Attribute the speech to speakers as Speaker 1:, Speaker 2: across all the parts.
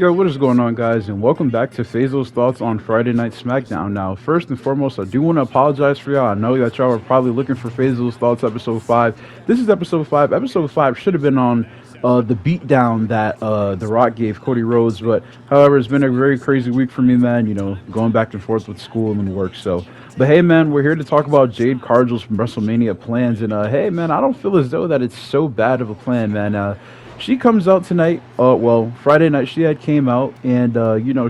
Speaker 1: Yo, what is going on, guys, and welcome back to Fazos Thoughts on Friday Night SmackDown. Now, first and foremost, I do want to apologize for y'all. I know that y'all are probably looking for Fazos Thoughts episode 5. This is episode 5. Episode 5 should have been on the beatdown that The Rock gave Cody Rhodes, but however, it's been a very crazy week for me, man. You know, going back and forth with school and work. But hey, man, we're here to talk about Jade Cargill's WrestleMania plans, and hey, man, I don't feel as though that it's so bad of a plan, man. She comes out tonight. Well, Friday night she had came out, and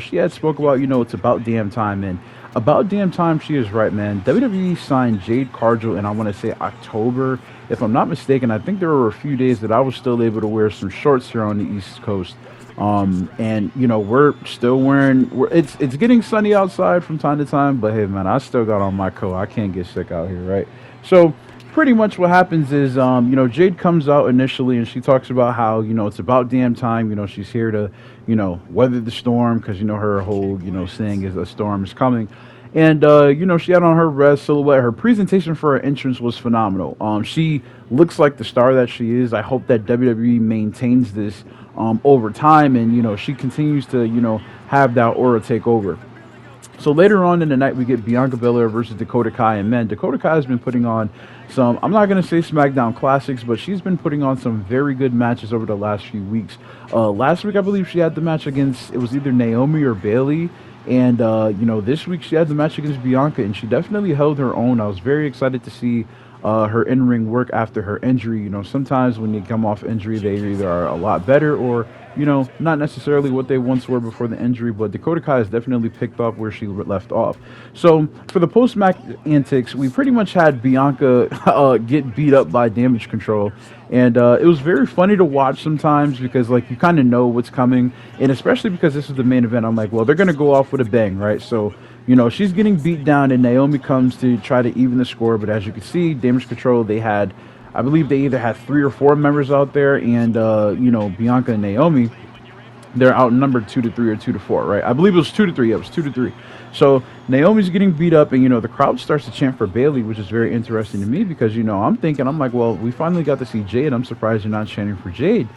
Speaker 1: she had spoke about it's about damn time, and about damn time she is right, man. WWE signed Jade Cargill, and I want to say October, if I'm not mistaken. I think there were a few days that I was still able to wear some shorts here on the East Coast. And we're still wearing. It's getting sunny outside from time to time, but hey, man, I still got on my coat. I can't get sick out here, right? So pretty much what happens is, Jade comes out initially and she talks about how, it's about damn time, she's here to, weather the storm because, her whole, saying is a storm is coming. And, she had on her red silhouette. Her presentation for her entrance was phenomenal. She looks like the star that she is. I hope that WWE maintains this over time and, she continues to, have that aura take over. So later on in the night, we get Bianca Belair versus Dakota Kai. And man, Dakota Kai has been putting on some, I'm not going to say SmackDown classics, but she's been putting on some very good matches over the last few weeks. Last week, I believe she had the match against, it was either Naomi or Bayley. And, this week she had the match against Bianca, and she definitely held her own. I was very excited to see her in-ring work after her injury. Sometimes when they come off injury, they either are a lot better or, not necessarily what they once were before the injury, but Dakota Kai has definitely picked up where she left off. So for the post-match antics, we pretty much had Bianca get beat up by Damage Control, and it was very funny to watch sometimes because, like, you kind of know what's coming, and especially because this is the main event, I'm like, well, they're going to go off with a bang, right? So, she's getting beat down, and Naomi comes to try to even the score, but as you can see, Damage Control, I believe they either had 3 or 4 members out there, and Bianca and Naomi, they're outnumbered 2-3 or 2-4, right? I believe it was 2-3. Yeah, it was 2-3. So Naomi's getting beat up, and the crowd starts to chant for Bayley, which is very interesting to me because I'm like, well, we finally got to see Jade. I'm surprised you're not chanting for Jade.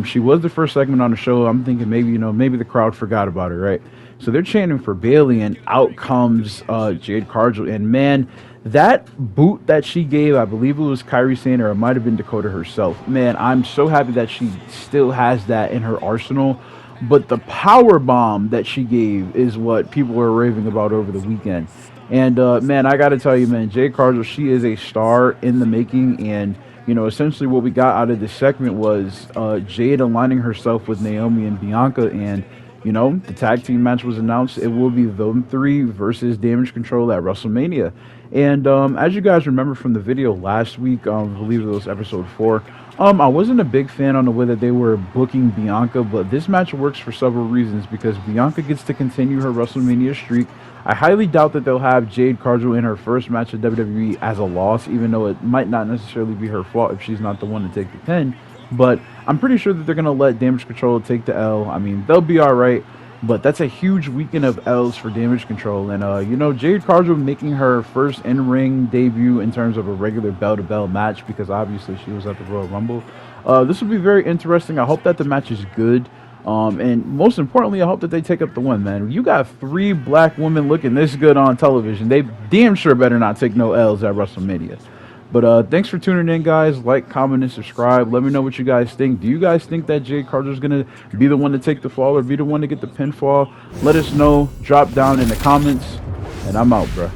Speaker 1: She was the first segment on the show. I'm thinking maybe the crowd forgot about her, right? So they're chanting for Bayley, and out comes Jade Cargill, and man, that boot that she gave, I believe it was Kairi Sane, or it might have been Dakota herself. Man, I'm so happy that she still has that in her arsenal. But the power bomb that she gave is what people were raving about over the weekend. And man, I got to tell you, man, Jade Cargill, she is a star in the making. And essentially what we got out of this segment was Jade aligning herself with Naomi and Bianca, and the tag team match was announced. It will be them 3 versus Damage Control at WrestleMania. And as you guys remember from the video last week, I believe it was episode 4, I wasn't a big fan on the way that they were booking Bianca, but this match works for several reasons because Bianca gets to continue her WrestleMania streak. I highly doubt that they'll have Jade Cargill in her first match at WWE as a loss, even though it might not necessarily be her fault if she's not the one to take the pin. But I'm pretty sure that they're going to let Damage Control take the L. I mean, they'll be all right. But that's a huge weekend of L's for Damage Control. And, Jade Cargill making her first in-ring debut in terms of a regular bell-to-bell match because obviously she was at the Royal Rumble. This will be very interesting. I hope that the match is good. And most importantly, I hope that they take up the win, man. You got 3 black women looking this good on television. They damn sure better not take no L's at WrestleMania. But thanks for tuning in, guys. Like, comment, and subscribe. Let me know what you guys think. Do you guys think that Jade Cargill is going to be the one to take the fall or be the one to get the pinfall? Let us know. Drop down in the comments. And I'm out, bruh.